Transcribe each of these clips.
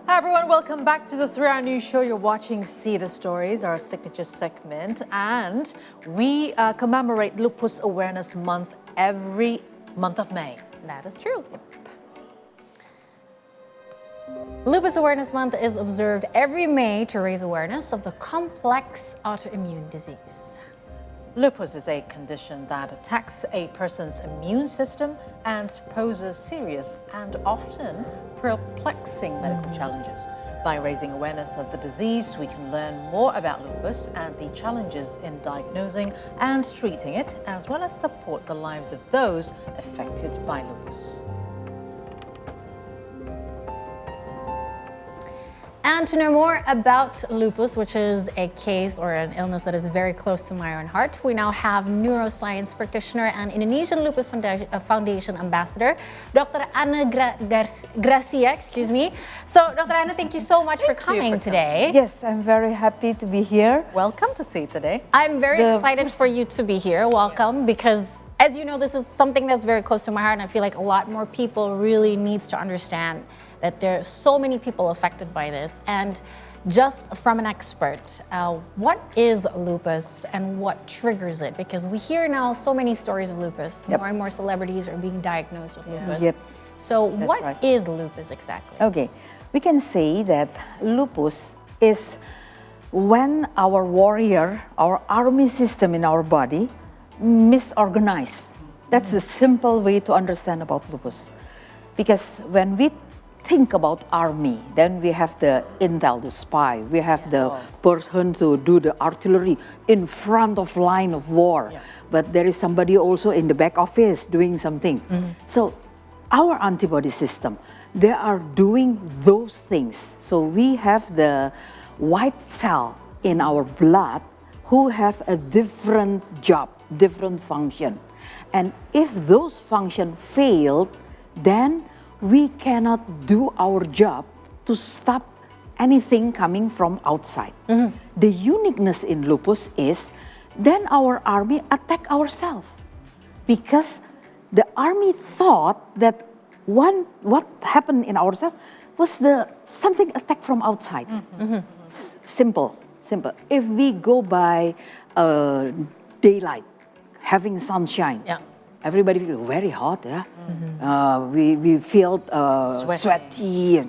Hi everyone, welcome back to the 3-Hour News Show. You're watching See the Stories, our signature segment, and we commemorate Lupus Awareness Month every month of May. That is true. Lupus Awareness Month is observed every May to raise awareness of the complex autoimmune disease. Lupus is a condition that attacks a person's immune system and poses serious and often perplexing medical challenges. By raising awareness of the disease, we can learn more about lupus and the challenges in diagnosing and treating it, as well as support the lives of those affected by lupus. And to know more about lupus, which is a case or an illness that is very close to my own heart, we now have neuroscience practitioner and Indonesian Lupus Foundation ambassador, Dr. Anna Gracia, excuse me. So, Dr. Anna, thank you so much for coming today. Yes, I'm very happy to be here. Welcome to See today. I'm very excited for you to be here. Welcome, because as you know, this is something that's very close to my heart, and I feel like a lot more people really needs to understand that there are so many people affected by this. And just from an expert, what is lupus and what triggers it? Because we hear now so many stories of lupus. More and more celebrities are being diagnosed with lupus. So what is lupus exactly? Okay, we can say that lupus is when our warrior, our army system in our body misorganized. That's the simple way to understand about lupus. Because when we think about army, then we have the intel, the spy, we have the person to do the artillery in front of line of war, but there is somebody also in the back office doing something. So our antibody system, they are doing those things. So we have the white cell in our blood who have a different job, different function. And if those functions failed, then we cannot do our job to stop anything coming from outside. The uniqueness in lupus is then our army attack ourselves, because the army thought that what happened in ourselves was something attack from outside. Simple. If we go by daylight, having sunshine, everybody feels very hot, we feel sweaty.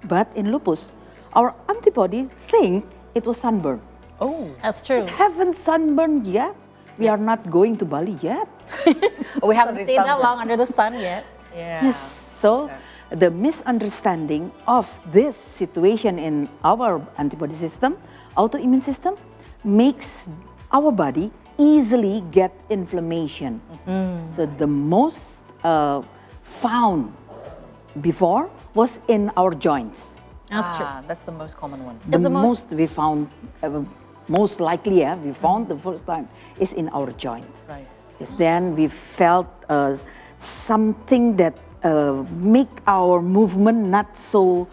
But in lupus, our antibody think it was sunburn. Oh, that's true. We haven't sunburned yet. We are not going to Bali yet. We haven't stayed that long under the sun yet. Yes, so the misunderstanding of this situation in our antibody system, autoimmune system, makes our body easily get inflammation. So the most found before was in our joints. That's true. That's the most common one. The most we found, most likely, we found the first time is in our joint. Right. Yes, then we felt something that make our movement not so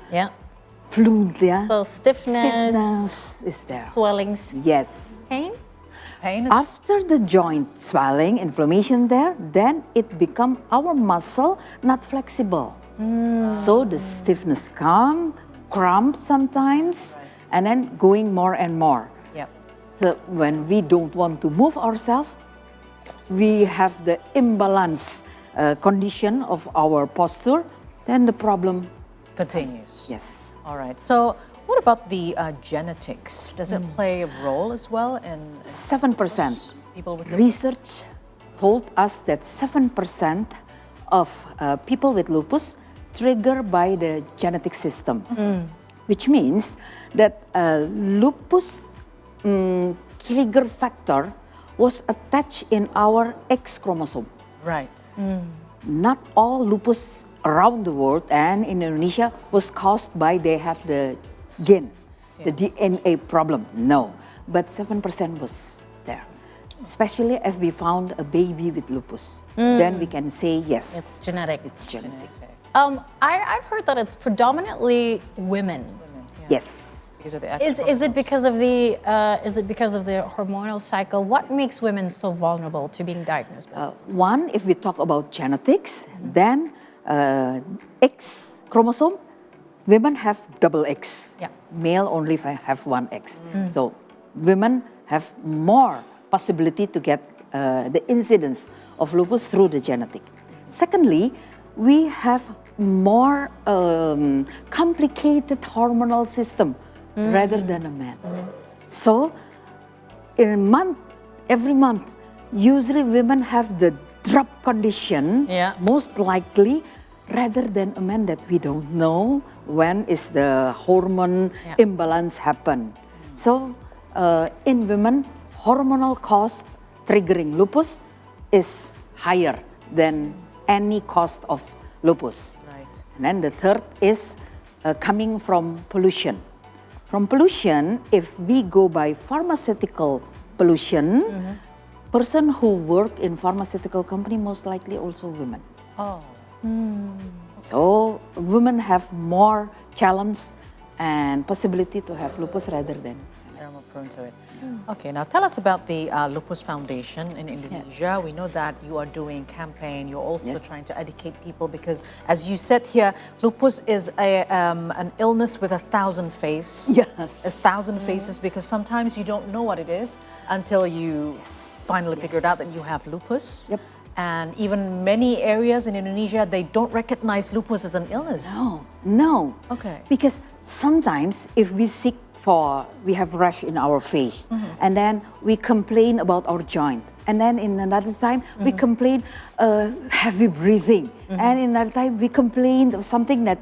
fluid. So stiffness is there. Swellings. Yes. Pain? After the joint swelling, inflammation there, then it become our muscle not flexible. So the stiffness come, cramp sometimes, and then going more and more. So when we don't want to move ourselves, we have the imbalance condition of our posture, then the problem continues. Yes. All right. So what about the genetics? Does it play a role as well in 7%? People with research told us that 7% of people with lupus triggered by the genetic system, which means that lupus trigger factor was attached in our X chromosome. Right. Not all lupus around the world and in Indonesia was caused by they have the gene, the DNA problem. No, but 7% was there. Especially if we found a baby with lupus, then we can say yes. It's genetic. It's genetic. I've heard that it's predominantly women. Yes. Because of the Is it because of the hormonal cycle? What makes women so vulnerable to being diagnosed with lupus? One, if we talk about genetics, then X chromosome women have double X. Yeah. Male only have one X. So women have more possibility to get the incidence of lupus through the genetic. Secondly, we have more complicated hormonal system rather than a man. So in a month, every month, usually women have the drop condition, most likely, rather than a man that we don't know when is the hormone imbalance happen. So in women, hormonal cause triggering lupus is higher than any cause of lupus. Right. And then the third is coming from pollution. From pollution, if we go by pharmaceutical pollution, person who work in pharmaceutical company most likely also women. Oh. So women have more challenge and possibility to have lupus rather than. They're more prone to it. Okay, now tell us about the Lupus Foundation in Indonesia. We know that you are doing campaign. You're also trying to educate people because, as you said here, lupus is an illness with 1,000 faces. Yes. 1,000 faces because sometimes you don't know what it is until you finally figured out that you have lupus. Yep. And even many areas in Indonesia, they don't recognize lupus as an illness. No. Okay. Because sometimes if we sick we have rash in our face, and then we complain about our joint, and then in another time we complain heavy breathing, and in another time we complain of something that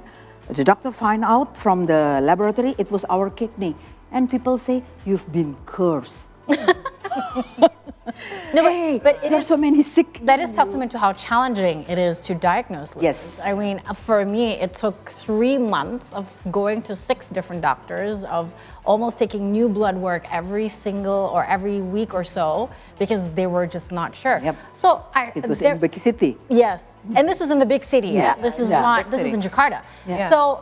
the doctor find out from the laboratory it was our kidney, and people say you've been cursed. No, but there's so many sick. That is testament to how challenging it is to diagnose lupus. Yes. I mean, for me, it took 3 months of going to 6 different doctors, of almost taking new blood work every week or so, because they were just not sure. Yep. So It was in big city. Yes, and this is in the big city. Yeah. This is Yeah. not. Big This is city. in Jakarta. Yeah. So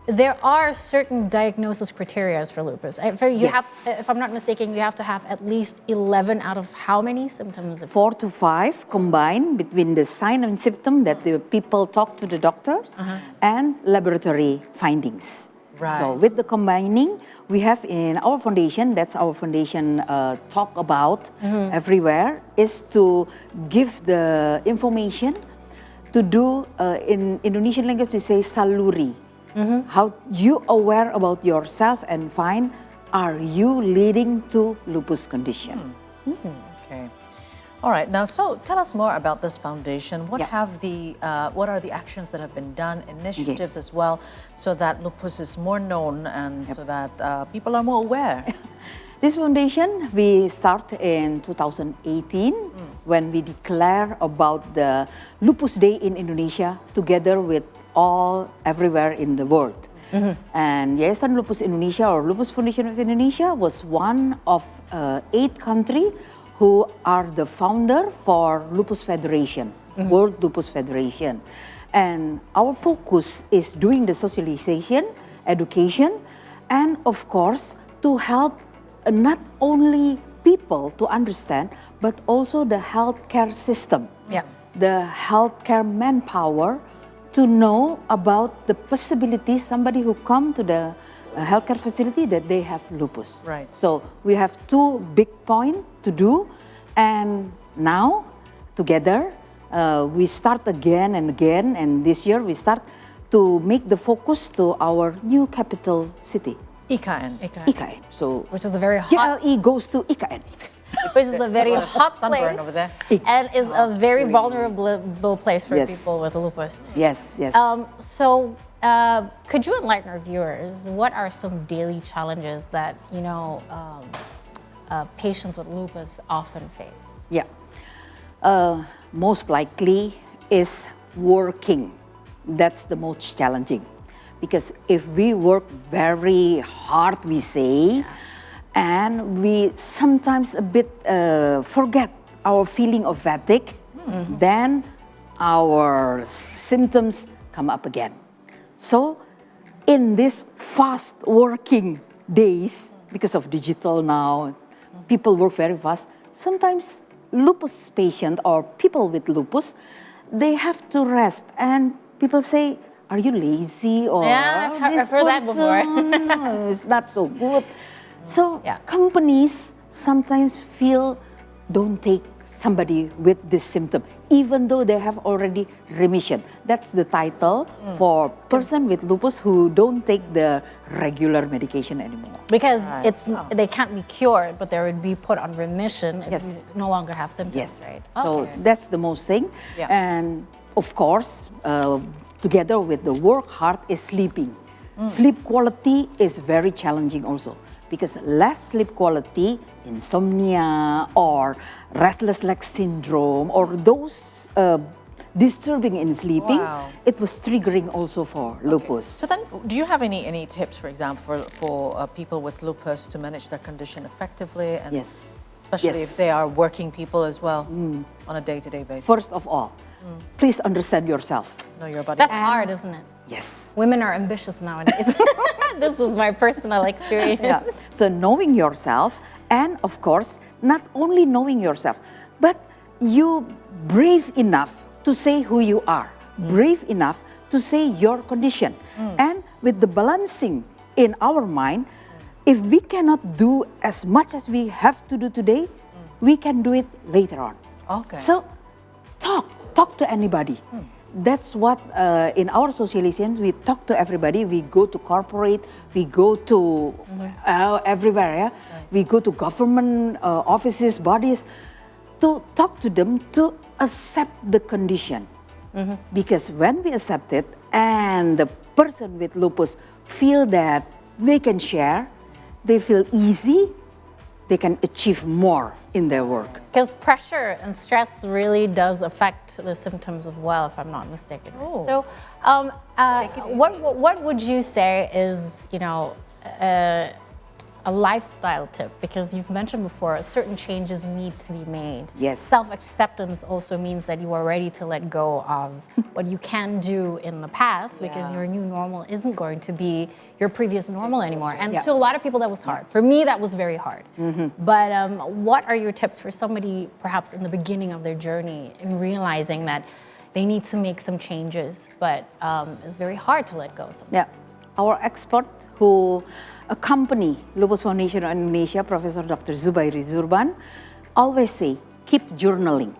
there are certain diagnosis criteria for lupus. If I'm not mistaken, you have to have at least 11 out of how many symptoms? 4 to 5 combined between the sign and symptom that the people talk to the doctors and laboratory findings. Right. So with the combining, we have in our foundation, that's our foundation talk about everywhere, is to give the information to do, in Indonesian language we say saluri. How you aware about yourself and find, are you leading to lupus condition? Okay. All right. Now, so tell us more about this foundation. What what are the actions that have been done, initiatives as well, so that lupus is more known and so that people are more aware? This foundation, we start in 2018 when we declare about the Lupus Day in Indonesia together with everywhere in the world. And Yayasan Lupus Indonesia or Lupus Foundation of Indonesia was one of 8 countries who are the founder for Lupus Federation, World Lupus Federation. And our focus is doing the socialization, education, and of course to help not only people to understand, but also the healthcare system, the healthcare manpower, to know about the possibility somebody who come to the healthcare facility that they have lupus. Right. So we have 2 big points to do, and now together we start again and again, and this year we start to make the focus to our new capital city, IKN. IKN. So Which is a very hot, GLE goes to IKN. which is a very hot sunburn place over there. and is a very vulnerable place for people with lupus. Yes. So could you enlighten our viewers? What are some daily challenges that patients with lupus often face? Yeah. Most likely is working. That's the most challenging. Because if we work very hard, we say, and we sometimes a bit forget our feeling of fatigue, then our symptoms come up again. So in these fast working days, because of digital now, people work very fast, sometimes lupus patient or people with lupus, they have to rest, and people say, are you lazy? Or Yeah, I've heard that before. person is not so good. So Yeah. companies sometimes feel don't take somebody with this symptom, even though they have already remission. That's the title for person with lupus who don't take the regular medication anymore. Because they can't be cured, but they would be put on remission if Yes. you no longer have symptoms, Yes. right? So Okay. that's the most thing. Yeah. And of course, together with the work hard is sleeping. Sleep quality is very challenging also because less sleep quality, insomnia or restless leg syndrome or those disturbing in sleeping, Wow. it was triggering also for lupus. So then, do you have any tips, for example, for people with lupus to manage their condition effectively, and Yes. especially Yes. if they are working people as well on a day-to-day basis? First of all, please understand yourself. Know your body. That's hard, isn't it? Yes. Women are ambitious nowadays. This is my personal experience. Yeah. So knowing yourself, and of course, not only knowing yourself, but you brave enough to say who you are, brave enough to say your condition. And with the balancing in our mind, if we cannot do as much as we have to do today, we can do it later on. Okay. So talk to anybody. That's what in our socialization, we talk to everybody. We go to corporate, we go to everywhere. Yeah? We go to government offices, bodies, to talk to them to accept the condition. Because when we accept it and the person with lupus feel that they can share, they feel easy, they can achieve more in their work. Because pressure and stress really does affect the symptoms as well, if I'm not mistaken. Oh. So, what would you say is, a lifestyle tip? Because you've mentioned before, certain changes need to be made. Yes. Self-acceptance also means that you are ready to let go of what you can do in the past, because your new normal isn't going to be your previous normal anymore. And to a lot of people, that was hard. For me, that was very hard. But what are your tips for somebody perhaps in the beginning of their journey in realizing that they need to make some changes, but it's very hard to let go sometimes? Yeah, our expert who accompany Lupus Foundation in Indonesia, Professor Dr. Zubairi Zurban, always say, keep journaling.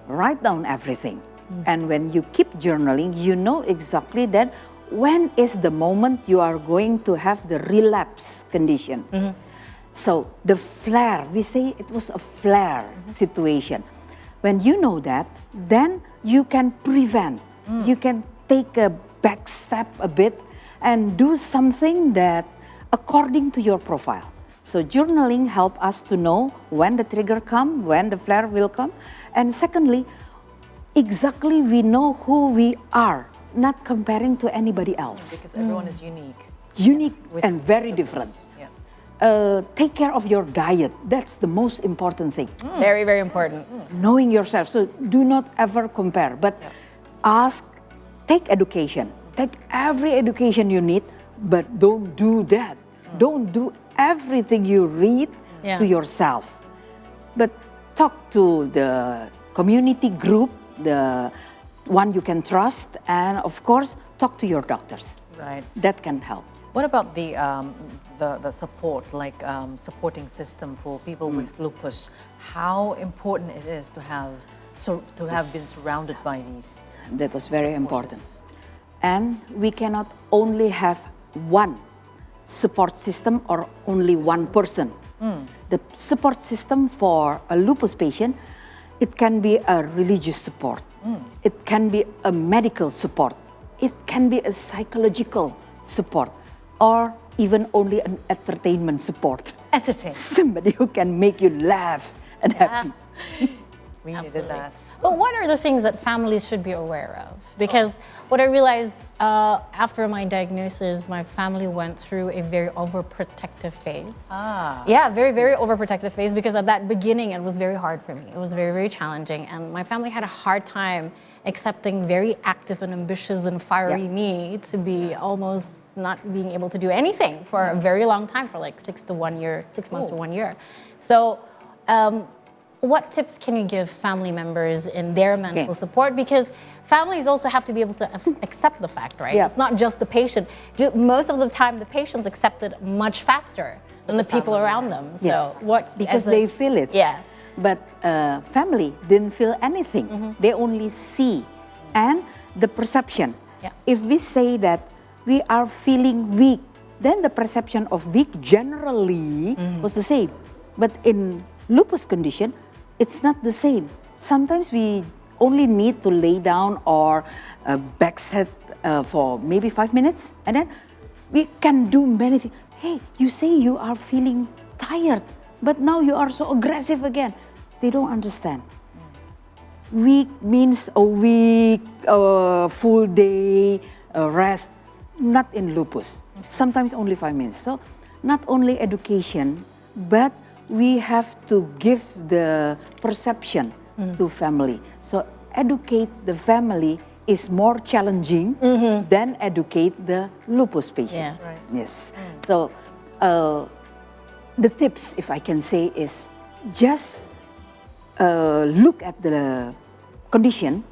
Write down everything. And when you keep journaling, you know exactly that when is the moment you are going to have the relapse condition. So the flare, we say it was a flare situation. When you know that, then you can prevent. You can take a back step a bit and do something that according to your profile. So journaling help us to know when the trigger come, when the flare will come. And secondly, exactly we know who we are, not comparing to anybody else. Because everyone is unique. Unique with and very symptoms. different. Yeah. Take care of your diet. That's the most important thing. Very, very important. Knowing yourself. So do not ever compare, but ask, take education. Take every education you need, but don't do that. Don't do everything you read to yourself. But talk to the community group, the one you can trust, and of course, talk to your doctors. Right. That can help. What about the support, like supporting system for people with lupus? How important it is to have been surrounded by these? That was very important. And we cannot only have one support system or only one person. The support system for a lupus patient, it can be a religious support. It can be a medical support. It can be a psychological support, or even only an entertainment support. Entertain. Somebody who can make you laugh and happy. We needed that. But what are the things that families should be aware of? Because what I realized after my diagnosis, my family went through a very overprotective phase. Yeah, very, very overprotective phase, because at that beginning, it was very hard for me. It was very, very challenging. And my family had a hard time accepting very active and ambitious and fiery me to be almost not being able to do anything for a very long time, for like 6 months to 1 year. So, what tips can you give family members in their mental support? Because families also have to be able to accept the fact, right? Yeah. It's not just the patient. Most of the time, the patients accept it much faster than the people around them. So Yes, what because they feel it. Yeah. But family didn't feel anything. They only see and the perception. Yeah. If we say that we are feeling weak, then the perception of weak generally was the same. But in lupus condition, it's not the same. Sometimes we only need to lay down or back set for maybe 5 minutes, and then we can do many things. Hey, you say you are feeling tired, but now you are so aggressive again. They don't understand. Week means a week, a full day, rest. Not in lupus. Sometimes only 5 minutes. So not only education, but we have to give the perception to family. So educate the family is more challenging than educate the lupus patient. Yeah. Right. Yes. So the tips, if I can say, is just look at the condition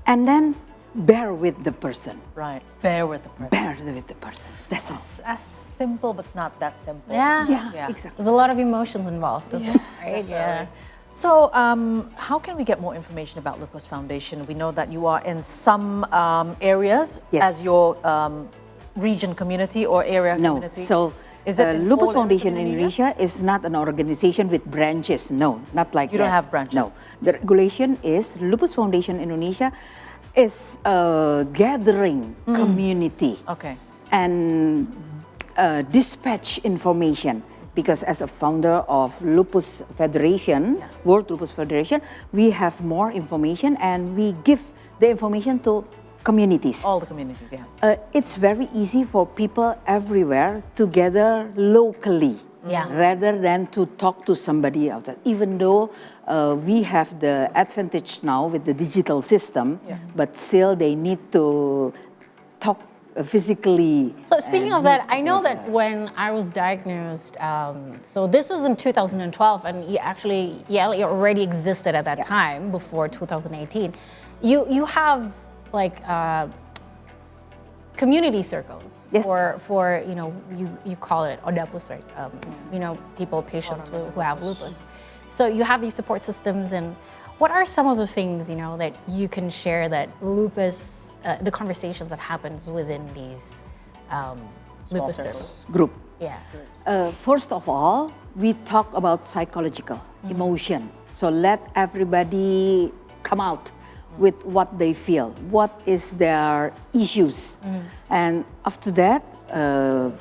and then bear with the person. Right. Bear with the person. Bear with the person. That's all. It's as simple, but not that simple. Yeah. Yeah, exactly. There's a lot of emotions involved, isn't it? Right? Yeah. So, how can we get more information about Lupus Foundation? We know that you are in some areas Yes. as your region community or area No, community. so is it in Lupus all areas of Foundation in Indonesia is not an organization with branches. No, not like You that. don't have branches? No, the regulation is Lupus Foundation Indonesia is a gathering community Okay. and dispatch information. Because as a founder of Lupus Federation, World Lupus Federation, we have more information and we give the information to communities. All the communities, yeah. It's very easy for people everywhere to gather locally rather than to talk to somebody outside. Even though we have the advantage now with the digital system, but still they need to talk physically. So speaking of that, I know that when I was diagnosed, so this is in 2012, and you actually, it already existed at that time before 2018. You have like community circles for you call it odapus, right? People, patients who have lupus. So you have these support systems, and what are some of the things that you can share that lupus, the conversations that happens within these lupus circles? Group. Yeah. First of all, we talk about psychological emotion. So let everybody come out with what they feel, what is their issues. And after that,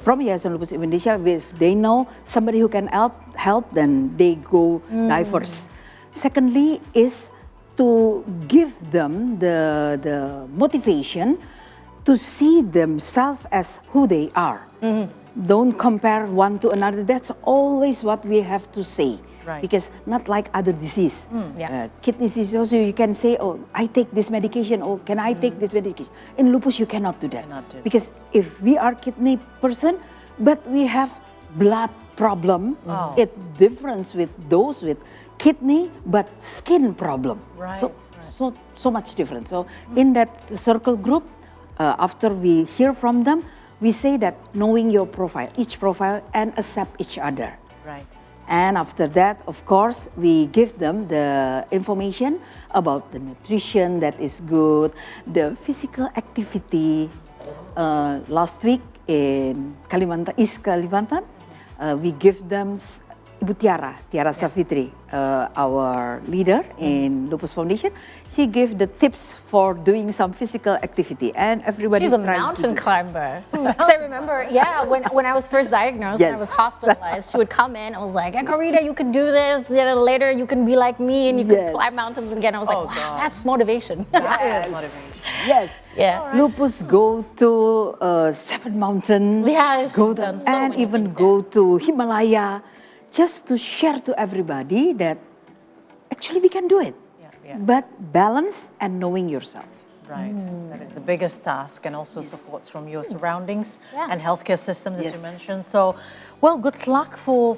from Yayasan Lupus Indonesia, if they know somebody who can help, then they go diverse. Secondly is to give them the motivation to see themselves as who they are. Don't compare one to another. That's always what we have to say. Right. Because not like other disease. Kidney disease also you can say, oh, I take this medication, or can I take this medication? In lupus you cannot do that. Cannot do that. Because if we are kidney person, but we have blood problem, it difference with those with kidney but skin problem. Right, So much different. So in that circle group, after we hear from them, we say that knowing your profile, each profile, and accept each other. Right. And after that, of course, we give them the information about the nutrition that is good, the physical activity. Last week in Kalimantan, East Kalimantan, we give them Ibu Tiara Savitri, our leader in Lupus Foundation. She gave the tips for doing some physical activity, and everybody. She's a tried to mountain do. climber. Because I remember, when I was first diagnosed, when I was hospitalized, she would come in and was like, Karita, you can do this. Later you can be like me and you can climb mountains again. I was like, wow, that's motivation. That is motivation. Yes. Yeah. Lupus go to 7 mountains. Yeah, she's go done so and many even things, go to Himalaya, just to share to everybody that actually we can do it. Yeah. But balance and knowing yourself. Right, that is the biggest task, and also supports from your surroundings Yeah. and healthcare systems, as you Yes. mentioned. So, well, good luck for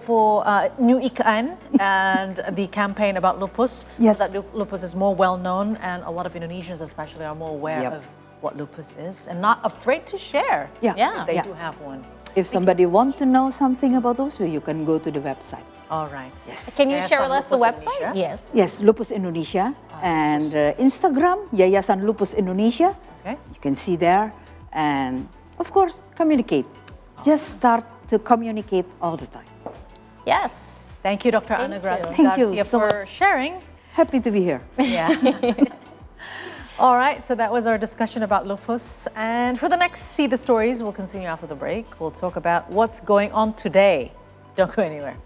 New Ikan and the campaign about lupus. Yes. So that lupus is more well known, and a lot of Indonesians, especially, are more aware Yep. of what lupus is and not afraid to share. Yeah. Yeah. if they Yeah. do have one. If somebody wants to know something about those, you can go to the website. All right. Yes. Can you Yayasan share with us the Lupus website? Indonesia? Yes. Yes, Lupus Indonesia, and Instagram, Yayasan Lupus Indonesia. Okay. You can see there, and of course, communicate. Just start to communicate all the time. Yes. Thank you, Dr. Thank Ana you. Gracia Thank you Garcia, so for much. sharing. Happy to be here. Yeah. All right, so that was our discussion about lupus. And for the next See the Stories, we'll continue after the break. We'll talk about what's going on today. Don't go anywhere.